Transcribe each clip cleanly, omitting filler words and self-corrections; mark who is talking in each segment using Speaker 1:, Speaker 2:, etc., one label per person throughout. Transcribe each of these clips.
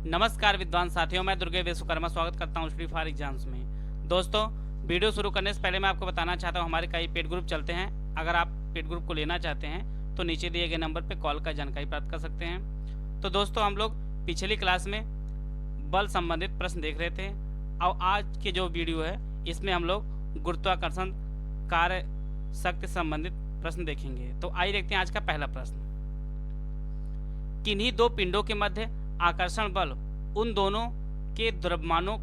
Speaker 1: नमस्कार विद्वान साथियों, मैं दुर्गे विश्वकर्मा स्वागत करता हूं श्री फॉर एग्जाम्स में। दोस्तों, वीडियो शुरू करने से पहले मैं आपको बताना चाहता हूं हमारे कई पेड ग्रुप चलते हैं। अगर आप पेड ग्रुप को लेना चाहते हैं तो नीचे दिए गए नंबर पर कॉल कर जानकारी प्राप्त कर सकते हैं। तो दोस्तों, हम लोग पिछली क्लास में बल संबंधित प्रश्न देख रहे थे और आज के जो वीडियो है इसमें हम लोग गुरुत्वाकर्षण कार्य शक्ति संबंधित प्रश्न देखेंगे। तो आइए देखते हैं आज का पहला प्रश्न। किन्हीं दो पिंडों के मध्य आकर्षण बल उन दोनों के द्रव्यमानों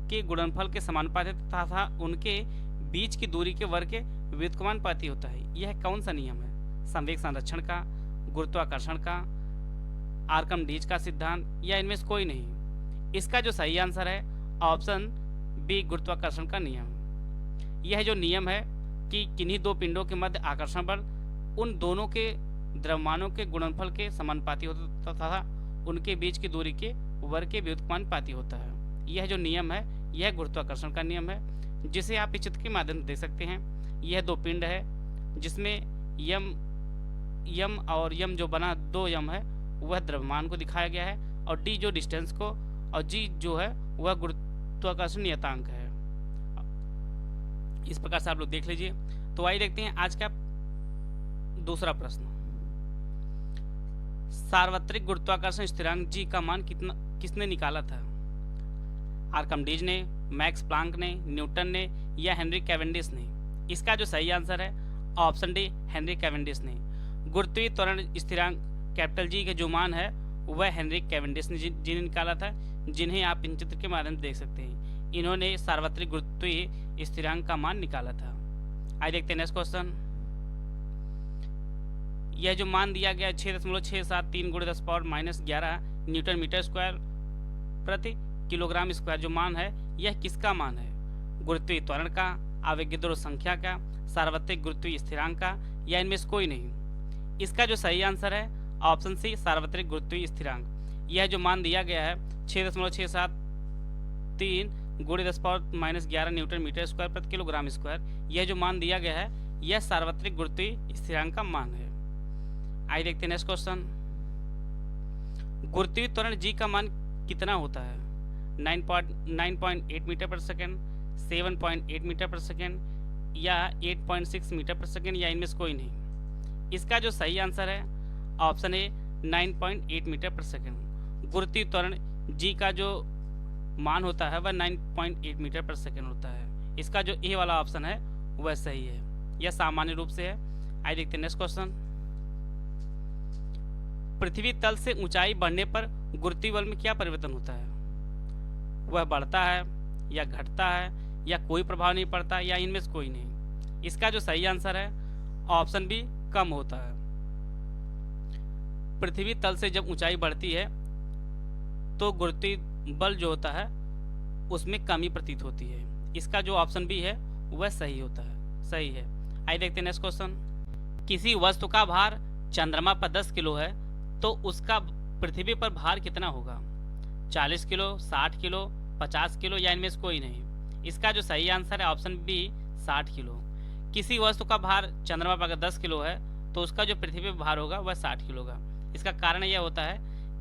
Speaker 1: के गुणनफल के समानुपातिक तथा उनके बीच की दूरी के वर्ग के व्युत्क्रमानुपाती होता है। यह कौन सा नियम है? संवेग संरक्षण का, गुरुत्वाकर्षण का, आर्कमिडीज का सिद्धांत, या इनमें से कोई नहीं? इसका जो सही आंसर है ऑप्शन बी, गुरुत्वाकर्षण का नियम। यह जो नियम है कि किन्हीं दो पिंडों के मध्य आकर्षण बल उन दोनों के द्रव्यमानों के गुणनफल के समानुपाती होता तथा उनके बीच की दूरी के वर्ग के व्युत्क्रमानुपाती होता है। यह जो नियम है यह गुरुत्वाकर्षण का नियम है, जिसे आप इस चित्र के माध्यम से देख सकते हैं। यह दो पिंड है जिसमें यम और यम जो बना दो यम है वह द्रव्यमान को दिखाया गया है और डी जो डिस्टेंस को और जी जो है वह गुरुत्वाकर्षण नियतांक है। इस प्रकार से आप लोग देख लीजिए। तो आइए देखते हैं आज का दूसरा प्रश्न। सार्वत्रिक गुरुत्वाकर्षण स्थिरांक जी का मान किसने निकाला था? आर्कमिडीज ने, मैक्स प्लांक ने, न्यूटन ने, या हेनरी कैवेंडिश ने? इसका जो सही आंसर है ऑप्शन डी, हेनरी कैवेंडिश ने। गुरुत्वीय त्वरण स्थिरांक कैपिटल जी के जो मान है वह हेनरी कैवेंडिश ने जी ने निकाला था, जिन्हें आप इन चित्र के माध्यम से देख सकते हैं। इन्होंने सार्वत्रिक गुरुत्वीय स्थिरांक का मान निकाला था। आइए देखते हैं नेक्स्ट क्वेश्चन। यह जो मान दिया गया 6.673 × 10⁻⁻11 न्यूटन मीटर स्क्वायर प्रति किलोग्राम स्क्वायर जो मान है यह किसका मान है? गुरुत्वीय त्वरण का, आवेगद्रव्य संख्या का, सार्वत्रिक गुरुत्वीय स्थिरांक का, या इनमें से कोई नहीं? इसका जो सही आंसर है ऑप्शन सी, सार्वत्रिक गुरुत्वीय स्थिरांक। यह जो मान दिया गया है 6.673 × 10⁻⁻11 न्यूटन मीटर स्क्वायर प्रति किलोग्राम स्क्वायर, यह जो मान दिया गया है यह सार्वत्रिक गुरुत्वीय स्थिरांक का मान है। आइए देखते हैं नेक्स्ट क्वेश्चन। गुरुत्वीय त्वरण जी का मान कितना होता है? 9.8 मीटर पर सेकेंड, 7.8 मीटर पर सेकेंड, या 8.6 मीटर पर सेकेंड, या इनमें से कोई नहीं? इसका जो सही आंसर है ऑप्शन ए, 9.8 मीटर पर सेकेंड। गुरुत्वीय त्वरण जी का जो मान होता है वह 9.8 मीटर पर सेकेंड होता है। इसका जो ए वाला ऑप्शन है वह सही है, यह सामान्य रूप से है। आइए देखते हैं नेक्स्ट क्वेश्चन। पृथ्वी तल से ऊंचाई बढ़ने पर गुरुत्वीय बल में क्या परिवर्तन होता है? वह बढ़ता है या घटता है, या कोई प्रभाव नहीं पड़ता, या इनमें से कोई नहीं? इसका जो सही आंसर है ऑप्शन बी, कम होता है। पृथ्वी तल से जब ऊंचाई बढ़ती है तो गुरुत्वीय बल जो होता है उसमें कमी प्रतीत होती है। इसका जो ऑप्शन बी है वह सही होता है, सही है। आइए देखते हैं नेक्स्ट क्वेश्चन। किसी वस्तु का भार चंद्रमा पर 10 किलो है तो उसका पृथ्वी पर भार कितना होगा? 40 किलो, 60 किलो, 50 किलो, या इनमें से कोई नहीं? इसका जो सही आंसर है ऑप्शन बी, 60 किलो। किसी वस्तु का भार चंद्रमा पर अगर 10 किलो है तो उसका जो पृथ्वी पर भार होगा वह 60 किलो होगा। इसका कारण यह होता है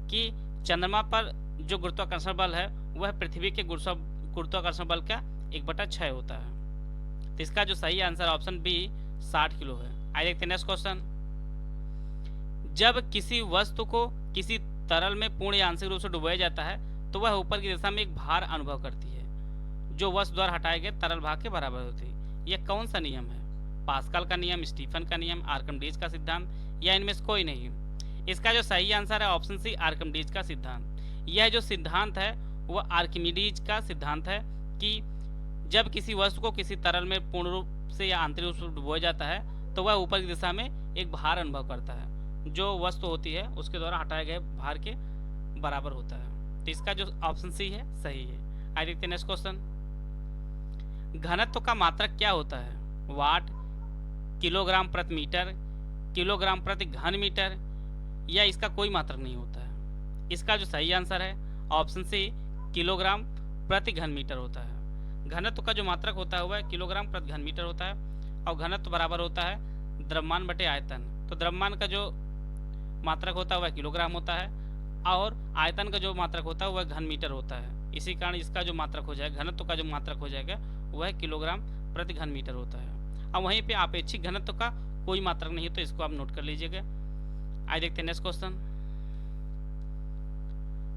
Speaker 1: कि चंद्रमा पर जो गुरुत्वाकर्षण बल है वह पृथ्वी के गुरुत्वाकर्षण बल का 1/6 होता है। तो इसका जो सही आंसर ऑप्शन बी, 60 किलो है। आइए देखते हैं नेक्स्ट क्वेश्चन। जब किसी वस्तु को किसी तरल में पूर्ण या आंशिक रूप से डुबाया जाता है तो वह ऊपर की दिशा में एक भार अनुभव करती है जो वस्तु द्वारा हटाए गए तरल भाग के बराबर होती है। यह कौन सा नियम है? पास्कल का नियम, स्टीफन का नियम, आर्कमिडीज का सिद्धांत, या इनमें से कोई नहीं? इसका जो सही आंसर है ऑप्शन सी, आर्कमिडीज का सिद्धांत। यह जो सिद्धांत है वह आर्किमिडीज का सिद्धांत है कि जब किसी वस्तु को किसी तरल में पूर्ण रूप से या आंतरिक रूप से डुबोया जाता है तो वह ऊपर की दिशा में एक भार अनुभव करता है जो वस्तु होती है उसके द्वारा हटाए गए भार के बराबर होता है। तो इसका जो ऑप्शन सी है सही है। आइए देखते हैं नेक्स्ट क्वेश्चन। घनत्व का मात्रक क्या होता है? वाट, किलोग्राम प्रति मीटर, किलोग्राम प्रति घन मीटर, या इसका कोई मात्रक नहीं होता है? इसका जो सही आंसर है ऑप्शन सी, किलोग्राम प्रति घन मीटर होता है। घनत्व का जो मात्रक होता है वह किलोग्राम प्रति घन मीटर होता है और घनत्व बराबर होता है द्रव्यमान बटे आयतन। तो द्रव्यमान का जो मात्रक होता है वह किलोग्राम होता है और आयतन का जो मात्रक होता है वह घन मीटर होता है। इसी कारण इसका जो मात्रक हो जाएगा, घनत्व का जो मात्रक हो जाएगा वह किलोग्राम प्रति घन मीटर होता है। अब वहीं पे आपेक्षिक घनत्व का कोई मात्रक नहीं है, तो इसको आप नोट कर लीजिएगा। आइए देखते हैं नेक्स्ट क्वेश्चन।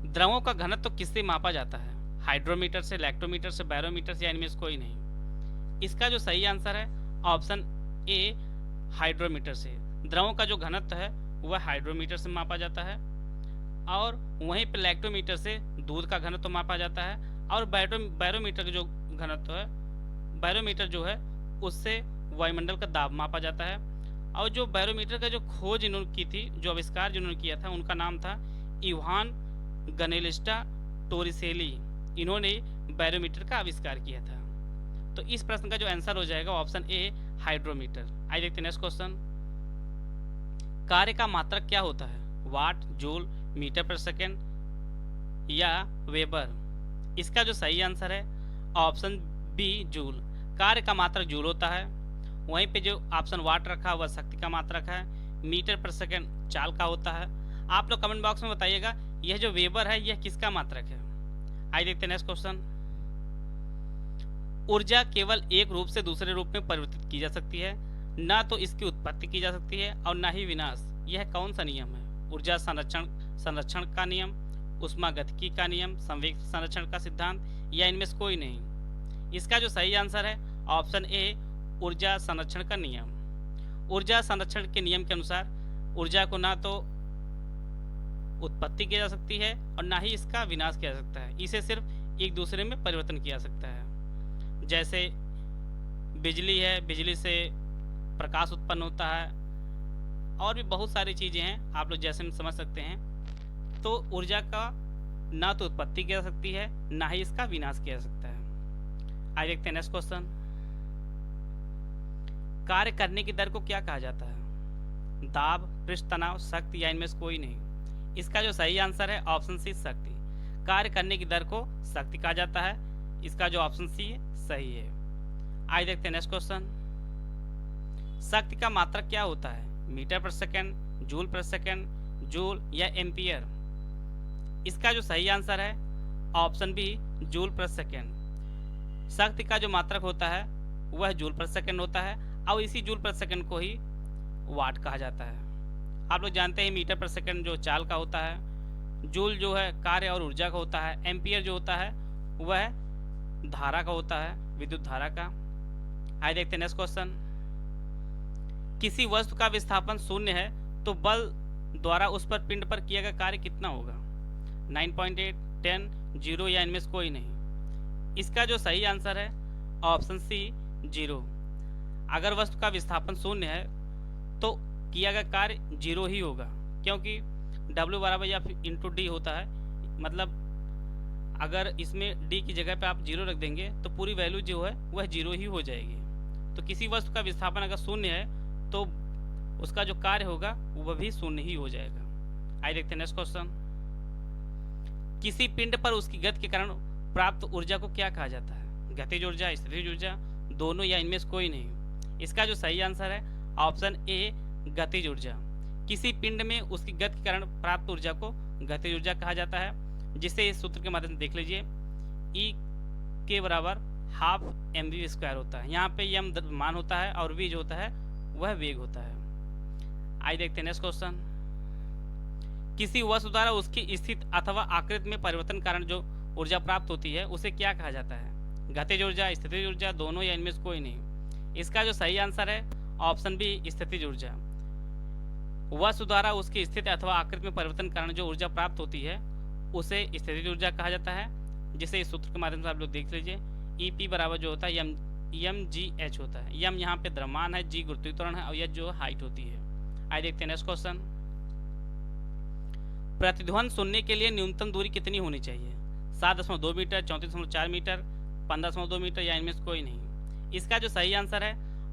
Speaker 1: द्रवों का घनत्व किससे मापा जाता है? हाइड्रोमीटर से, लैक्टोमीटर से, बैरोमीटर से, या इनमें से कोई नहीं। इसका जो सही आंसर है ऑप्शन ए, हाइड्रोमीटर से। द्रवों का जो घनत्व है वह हाइड्रोमीटर से मापा जाता है, और वहीं पर लैक्टोमीटर से दूध का घनत्व मापा जाता है, और बैरोमीटर का जो घनत्व है, बैरोमीटर जो है उससे वायुमंडल का दाब मापा जाता है। और जो बैरोमीटर का जो खोज इन्होंने की थी, जो आविष्कार जिन्होंने किया था, उनका नाम था इवान गनेलिस्टा टोरिसेली। इन्होंने बैरोमीटर का आविष्कार किया था। तो इस प्रश्न का जो आंसर हो जाएगा ऑप्शन ए, हाइड्रोमीटर। आइए देखते हैं नेक्स्ट क्वेश्चन। कार्य का मात्रक क्या होता है? वाट, जूल, मीटर पर सेकेंड या वेबर? इसका जो सही आंसर है ऑप्शन बी, जूल। कार्य का मात्रक जूल होता है। वहीं पे जो ऑप्शन वाट रखा वह शक्ति का मात्रक है। मीटर पर सेकेंड चाल का होता है। आप लोग कमेंट बॉक्स में बताइएगा यह जो वेबर है यह किसका मात्रक है। आइए देखते हैं नेक्स्ट क्वेश्चन। ऊर्जा केवल एक रूप से दूसरे रूप में परिवर्तित की जा सकती है, ना तो इसकी उत्पत्ति की जा सकती है और ना ही विनाश। यह कौन सा नियम है? ऊर्जा संरक्षण का नियम, उष्मागतिकी का नियम, संवेग संरक्षण का सिद्धांत, या इनमें से कोई नहीं। इसका जो सही आंसर है ऑप्शन ए, ऊर्जा संरक्षण का नियम। ऊर्जा संरक्षण के नियम के अनुसार ऊर्जा को ना तो उत्पत्ति की जा सकती है और ना ही इसका विनाश किया जा सकता है। इसे सिर्फ एक दूसरे में परिवर्तन किया जा सकता है। जैसे बिजली है, बिजली से प्रकाश उत्पन्न होता है, और भी बहुत सारी चीज़ें हैं, आप लोग जैसे समझ सकते हैं। तो ऊर्जा का ना तो उत्पत्ति की जा सकती है, ना ही इसका विनाश किया जा सकता है। आइए देखते हैं नेक्स्ट क्वेश्चन। कार्य करने की दर को क्या कहा जाता है? दाब, पृष्ठ तनाव, शक्ति, या इनमें से कोई नहीं। इसका जो सही आंसर है ऑप्शन सी, शक्ति। कार्य करने की दर को शक्ति कहा जाता है। इसका जो ऑप्शन सी है सही है। आइए देखते हैं नेक्स्ट क्वेश्चन। शक्ति का मात्रक क्या होता है? मीटर पर सेकेंड, जूल पर सेकेंड, जूल या एम्पियर? इसका जो सही आंसर है ऑप्शन बी, जूल पर सेकेंड। शक्ति का जो मात्रक होता है वह जूल पर सेकेंड होता है, और इसी जूल पर सेकेंड को ही वाट कहा जाता है। आप लोग जानते हैं मीटर पर सेकेंड जो चाल का होता है, जूल जो है कार्य और ऊर्जा का होता है, एम्पियर जो होता है वह धारा का होता है, विद्युत धारा का। आइए देखते हैं नेक्स्ट क्वेश्चन। किसी वस्तु का विस्थापन शून्य है तो बल द्वारा उस पर पिंड पर किया गया कार्य कितना होगा? 9.8, 10, 0, या इनमें से कोई नहीं। इसका जो सही आंसर है ऑप्शन सी, 0। अगर वस्तु का विस्थापन शून्य है तो किया गया कार्य 0 ही होगा, क्योंकि W बराबर या फिर इंटू डी होता है। मतलब अगर इसमें डी की जगह पे आप 0 रख देंगे तो पूरी वैल्यू जो है वह 0 ही हो जाएगी। तो किसी वस्तु का विस्थापन अगर शून्य है तो उसका जो कार्य होगा वह भी शून्य ही हो जाएगा। आइए देखते हैं नेक्स्ट क्वेश्चन। किसी पिंड पर उसकी गति के कारण प्राप्त ऊर्जा को क्या कहा जाता है? गतिज ऊर्जा, स्थितिज ऊर्जा, दोनों, या इनमें से कोई नहीं। इसका जो सही आंसर है ऑप्शन ए, गतिज ऊर्जा। किसी पिंड में उसकी गति के कारण प्राप्त ऊर्जा को गतिज ऊर्जा कहा जाता है, जिसे इस सूत्र के माध्यम से देख लीजिए। ई के बराबर हाफ mv² होता है। यहाँ पे m मान होता है और v जो होता है वह वेग होता है। आइए देखते हैं नेक्स्ट क्वेश्चन। किसी वस्तु द्वारा उसकी स्थिति अथवा आकृति में परिवर्तन कारण जो ऊर्जा प्राप्त होती है उसे क्या कहा जाता है? गतिज ऊर्जा, स्थितिज ऊर्जा, दोनों, या इनमें से कोई नहीं। इसका जो सही आंसर है ऑप्शन बी, स्थितिज ऊर्जा। वस्तु द्वारा उसकी स्थिति अथवा आकृति में परिवर्तन कारण जो ऊर्जा प्राप्त होती है उसे स्थितिज ऊर्जा कहा जाता है, जिसे इस सूत्र के माध्यम से आप लोग देख लीजिए। EP बराबर जो होता है mgh होता है। m यहाँ पे द्रव्यमान है, g गुरुत्वाकर्षण है, और यह जो हाइट होती है। आइए देखते हैं नेक्स्ट क्वेश्चन। प्रतिध्वनि सुनने के लिए न्यूनतम दूरी कितनी होनी चाहिए? 7.2 मीटर, 34.4 मीटर, 15.2 मीटर, या इनमें से कोई नहीं। इसका जो सही आंसर है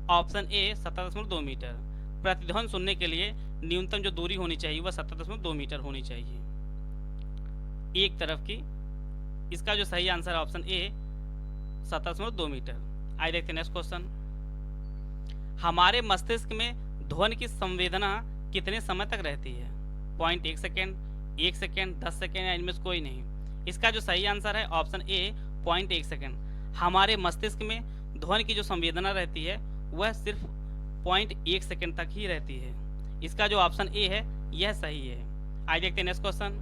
Speaker 1: ऑप्शन ए, 17.2 मीटर। प्रतिध्वनि सुनने के लिए न्यूनतम जो दूरी होनी चाहिए वह 17.2 मीटर होनी चाहिए, एक तरफ की। इसका जो सही आंसर है ऑप्शन ए, 17.2 मीटर। आइए देखते हैं नेक्स्ट क्वेश्चन। हमारे मस्तिष्क में ध्वनि की संवेदना कितने समय तक रहती है? 0.1 सेकेंड, 1 सेकेंड, 10 सेकेंड या इनमें से कोई नहीं। इसका जो सही आंसर है ऑप्शन ए 0.1 सेकेंड। हमारे मस्तिष्क में ध्वनि की जो संवेदना रहती है वह सिर्फ 0.1 सेकेंड तक ही रहती है। इसका जो ऑप्शन ए है यह सही है। आइए देखते हैं नेक्स्ट क्वेश्चन।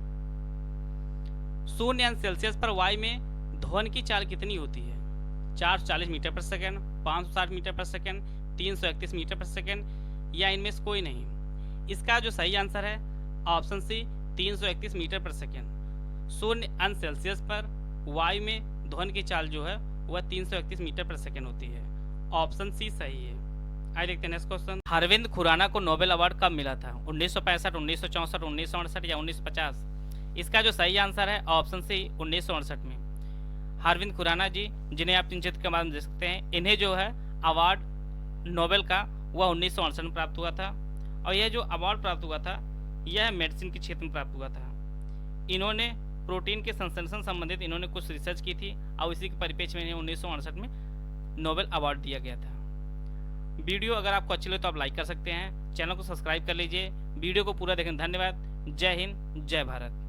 Speaker 1: 0 सेल्सियस पर वायु में ध्वनि की चाल कितनी होती है? 440 मीटर पर सेकेंड, 560 मीटर पर सेकेंड, 331 मीटर पर सेकेंड या इनमें से कोई नहीं। इसका जो सही आंसर है ऑप्शन सी 331 मीटर पर सेकेंड। 0 सेल्सियस पर वायु में ध्वनि की चाल जो है वह 331 मीटर पर सेकेंड होती है। ऑप्शन सी सही है। आइए देखते हैं नेक्स्ट क्वेश्चन। अरविंद खुराना को नोबेल अवार्ड कब मिला था? 1965, 1964, 1968 या 1950? इसका जो सही आंसर है ऑप्शन सी 1968 में। अरविंद खुराना जी, जिन्हें आप चित्र के माध्यम देख सकते हैं, इन्हें जो है अवार्ड नोबेल का वह 1968 में प्राप्त हुआ था। और यह जो अवार्ड प्राप्त हुआ था यह मेडिसिन के क्षेत्र में प्राप्त हुआ था। इन्होंने प्रोटीन के संश्लेषण संबंधित इन्होंने कुछ रिसर्च की थी और इसी के परिप्रेक्ष्य में इन्हें 1968 में नोबेल अवार्ड दिया गया था। वीडियो अगर आपको अच्छी लगे तो आप लाइक कर सकते हैं, चैनल को सब्सक्राइब कर लीजिए। वीडियो को पूरा देखने धन्यवाद। जय हिंद, जय भारत।